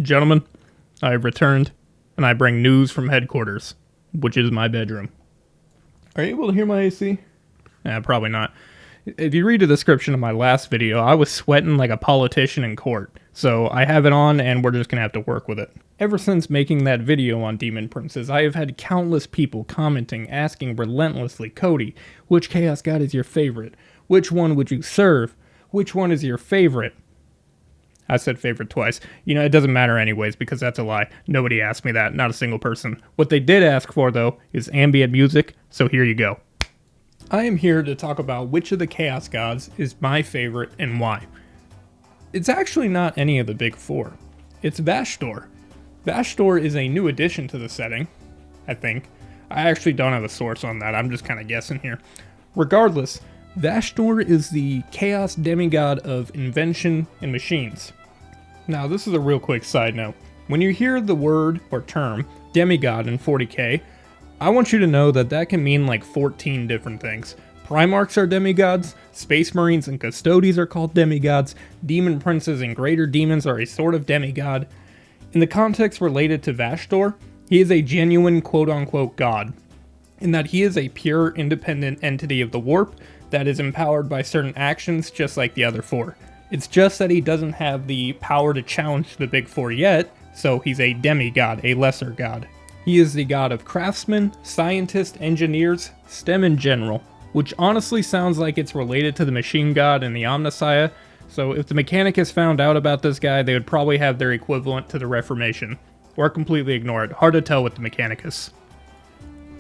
Gentlemen, I have returned, and I bring news from headquarters, which is my bedroom. Are you able to hear my AC? Probably not. If you read the description of my last video, I was sweating like a politician in court, so I have it on and we're just gonna have to work with it. Ever since making that video on Demon Princes, I have had countless people commenting, asking relentlessly, Cody, which Chaos God is your favorite? Which one would you serve? Which one is your favorite? I said favorite twice. It doesn't matter anyways, because that's a lie. Nobody asked me that, not a single person. What they did ask for, though, is ambient music, so here you go. I am here to talk about which of the Chaos Gods is my favorite and why. It's actually not any of the big four. It's Vashtorr. Vashtorr is a new addition to the setting, I think. I actually don't have a source on that, I'm just kind of guessing here. Regardless, Vashtorr is the chaos demigod of invention and machines. Now, this is a real quick side note. When you hear the word or term demigod in 40k, I want you to know that that can mean like 14 different things. Primarchs are demigods, Space Marines and Custodies are called demigods, Demon Princes and Greater Demons are a sort of demigod. In the context related to Vashtorr, he is a genuine quote-unquote god, in that he is a pure, independent entity of the warp that is empowered by certain actions just like the other four. It's just that he doesn't have the power to challenge the big four yet, so he's a demigod, a lesser god. He is the god of craftsmen, scientists, engineers, STEM in general, which honestly sounds like it's related to the machine god and the Omnissiah, so if the Mechanicus found out about this guy, they would probably have their equivalent to the Reformation, or completely ignore it. Hard to tell with the Mechanicus.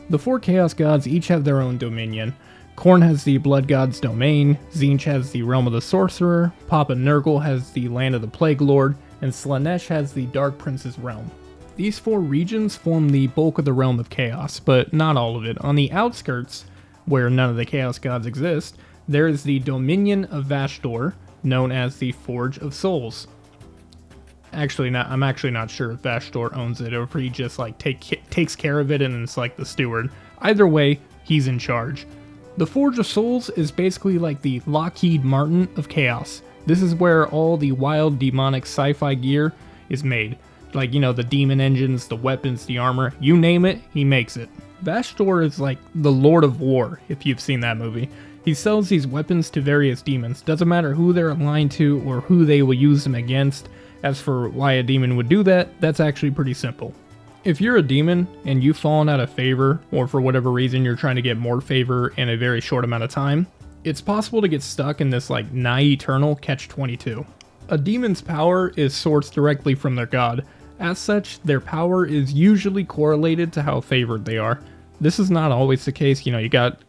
The four Chaos Gods each have their own dominion. Khorne has the Blood God's domain, Tzeentch has the Realm of the Sorcerer, Papa Nurgle has the Land of the Plague Lord, and Slaanesh has the Dark Prince's realm. These four regions form the bulk of the Realm of Chaos, but not all of it. On the outskirts, where none of the Chaos Gods exist, there is the Dominion of Vashtorr, known as the Forge of Souls. I'm actually not sure if Vashtorr owns it or if he just takes care of it and is like the steward. Either way, he's in charge. The Forge of Souls is basically like the Lockheed Martin of Chaos. This is where all the wild demonic sci-fi gear is made. Like, the demon engines, the weapons, the armor, you name it, he makes it. Vashtorr is like the Lord of War, if you've seen that movie. He sells these weapons to various demons. Doesn't matter who they're aligned to or who they will use them against. As for why a demon would do that, that's actually pretty simple. If you're a demon and you've fallen out of favor, or for whatever reason you're trying to get more favor in a very short amount of time, it's possible to get stuck in this nigh eternal catch-22. A demon's power is sourced directly from their god. As such, their power is usually correlated to how favored they are. This is not always the case. You got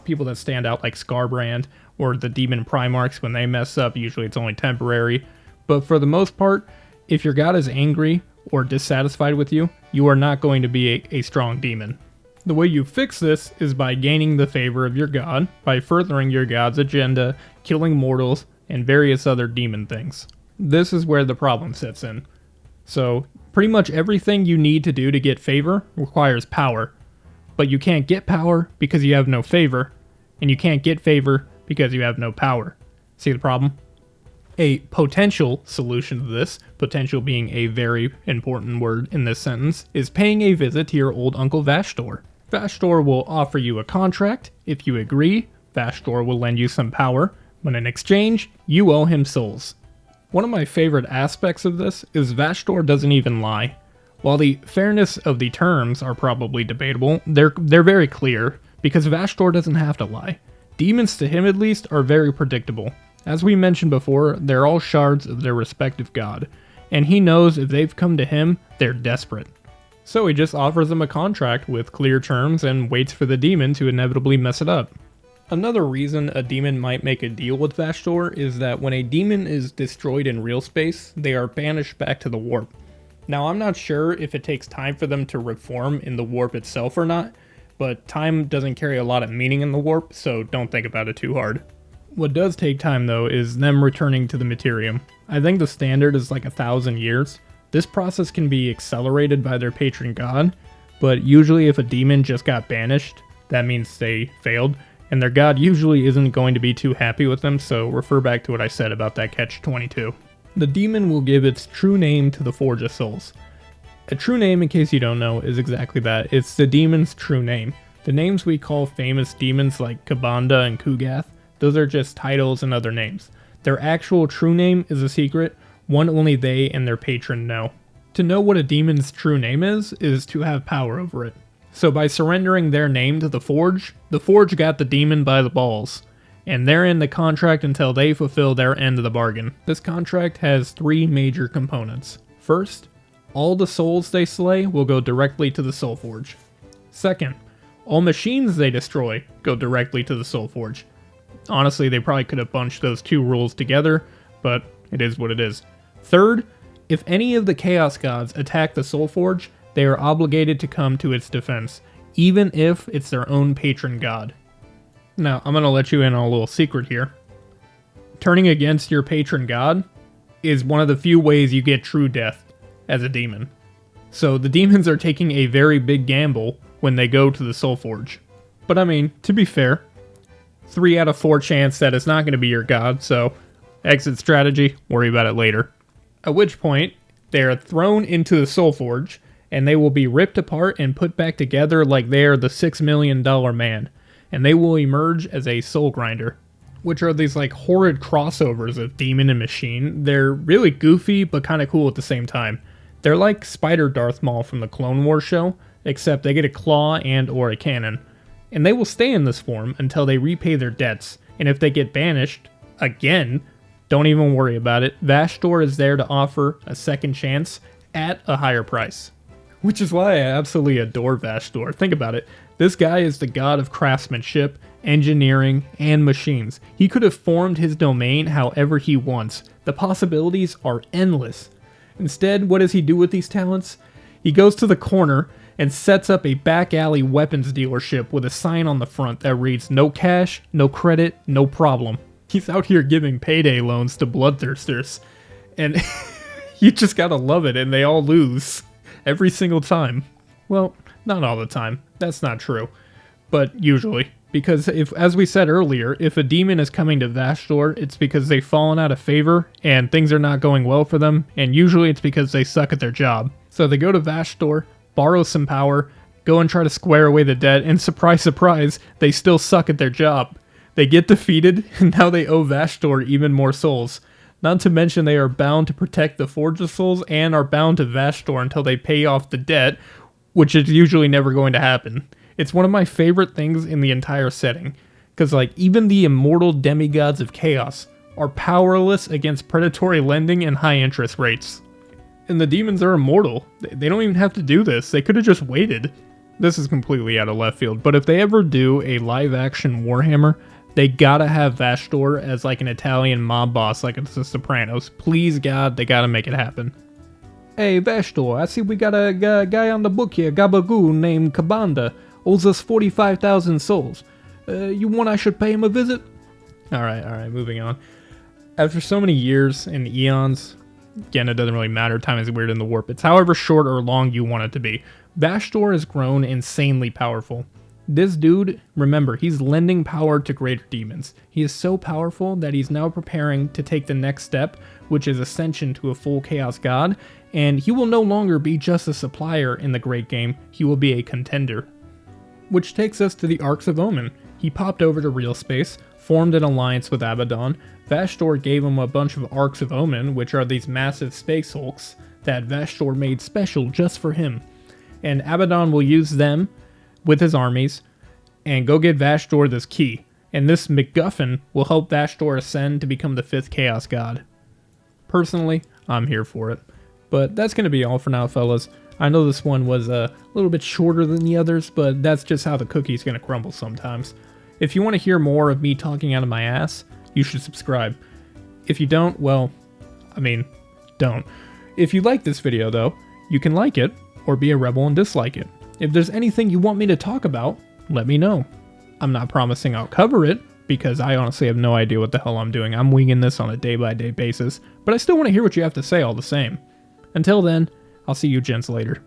people that stand out like Scarbrand or the demon Primarchs. When they mess up, usually it's only temporary. But for the most part, if your god is angry or dissatisfied with you, you are not going to be a strong demon. The way you fix this is by gaining the favor of your god, by furthering your god's agenda, killing mortals, and various other demon things. This is where the problem sets in. So, pretty much everything you need to do to get favor requires power. But you can't get power because you have no favor, and you can't get favor because you have no power. See the problem? A potential solution to this, potential being a very important word in this sentence, is paying a visit to your old Uncle Vashtorr. Vashtorr will offer you a contract. If you agree, Vashtorr will lend you some power, but in exchange, you owe him souls. One of my favorite aspects of this is Vashtorr doesn't even lie. While the fairness of the terms are probably debatable, they're very clear, because Vashtorr doesn't have to lie. Demons, to him at least, are very predictable. As we mentioned before, they're all shards of their respective god, and he knows if they've come to him, they're desperate. So he just offers them a contract with clear terms and waits for the demon to inevitably mess it up. Another reason a demon might make a deal with Vashtorr is that when a demon is destroyed in real space, they are banished back to the warp. Now, I'm not sure if it takes time for them to reform in the warp itself or not, but time doesn't carry a lot of meaning in the warp, so don't think about it too hard. What does take time, though, is them returning to the Materium. I think the standard is like 1,000 years. This process can be accelerated by their patron god, but usually if a demon just got banished, that means they failed, and their god usually isn't going to be too happy with them, so refer back to what I said about that catch-22. The demon will give its true name to the Forge of Souls. A true name, in case you don't know, is exactly that. It's the demon's true name. The names we call famous demons like Kabanda and Kugath, those are just titles and other names. Their actual true name is a secret, one only they and their patron know. To know what a demon's true name is to have power over it. So by surrendering their name to the Forge got the demon by the balls. And they're in the contract until they fulfill their end of the bargain. This contract has 3 major components. First, all the souls they slay will go directly to the Soul Forge. Second, all machines they destroy go directly to the Soul Forge. Honestly, they probably could have bunched those 2 rules together, but it is what it is. Third, if any of the Chaos Gods attack the Soul Forge, they are obligated to come to its defense, even if it's their own patron god. Now, I'm going to let you in on a little secret here. Turning against your patron god is one of the few ways you get true death as a demon. So the demons are taking a very big gamble when they go to the Soul Forge. But I mean, to be fair, 3 out of 4 chance that it's not going to be your god, so exit strategy, worry about it later. At which point, they are thrown into the Soul Forge, and they will be ripped apart and put back together like they are the $6 million man. And they will emerge as a soul grinder, which are these like horrid crossovers of demon and machine. They're really goofy, but kind of cool at the same time. They're like Spider Darth Maul from the Clone Wars show, except they get a claw and or a cannon. And they will stay in this form until they repay their debts, and if they get banished, again, don't even worry about it. Vashtorr is there to offer a second chance at a higher price. Which is why I absolutely adore Vashtorr. Think about it. This guy is the god of craftsmanship, engineering, and machines. He could have formed his domain however he wants. The possibilities are endless. Instead, what does he do with these talents? He goes to the corner and sets up a back alley weapons dealership with a sign on the front that reads, "No cash, no credit, no problem." He's out here giving payday loans to bloodthirsters. And you just gotta love it, and they all lose. Every single time. Well, not all the time. That's not true. But usually. Because if, as we said earlier, if a demon is coming to Vashtorr, it's because they've fallen out of favor and things are not going well for them, and usually it's because they suck at their job. So they go to Vashtorr, borrow some power, go and try to square away the debt, and surprise, surprise, they still suck at their job. They get defeated, and now they owe Vashtorr even more souls. Not to mention they are bound to protect the Forge of Souls and are bound to Vashtorr until they pay off the debt, which is usually never going to happen. It's one of my favorite things in the entire setting, because like even the immortal demigods of chaos are powerless against predatory lending and high interest rates. And the demons are immortal. They don't even have to do this. They could have just waited. This is completely out of left field, but if they ever do a live action Warhammer, they gotta have Vashtorr as like an Italian mob boss like it's The Sopranos. Please God, they gotta make it happen. Hey Vashtorr, I see we got a guy on the book here, Gabagoo, named Kabanda. Owes us 45,000 souls. You want I should pay him a visit? Alright, moving on. After so many years and eons, again, it doesn't really matter, time is weird in the warp. It's however short or long you want it to be. Vashtorr has grown insanely powerful. This dude, remember, he's lending power to greater demons. He is so powerful that he's now preparing to take the next step, which is Ascension to a full Chaos God, and he will no longer be just a supplier in the great game, he will be a contender. Which takes us to the Arks of Omen. He popped over to real space, formed an alliance with Abaddon. Vashtorr gave him a bunch of Arks of Omen, which are these massive space hulks that Vashtorr made special just for him. And Abaddon will use them with his armies and go get Vashtorr this key. And this MacGuffin will help Vashtorr ascend to become the 5th Chaos God. Personally, I'm here for it. But that's going to be all for now, fellas. I know this one was a little bit shorter than the others, but that's just how the cookie's going to crumble sometimes. If you want to hear more of me talking out of my ass, you should subscribe. If you don't, well, I mean, don't. If you like this video, though, you can like it, or be a rebel and dislike it. If there's anything you want me to talk about, let me know. I'm not promising I'll cover it, because I honestly have no idea what the hell I'm doing. I'm winging this on a day-by-day basis, but I still want to hear what you have to say all the same. Until then, I'll see you gents later.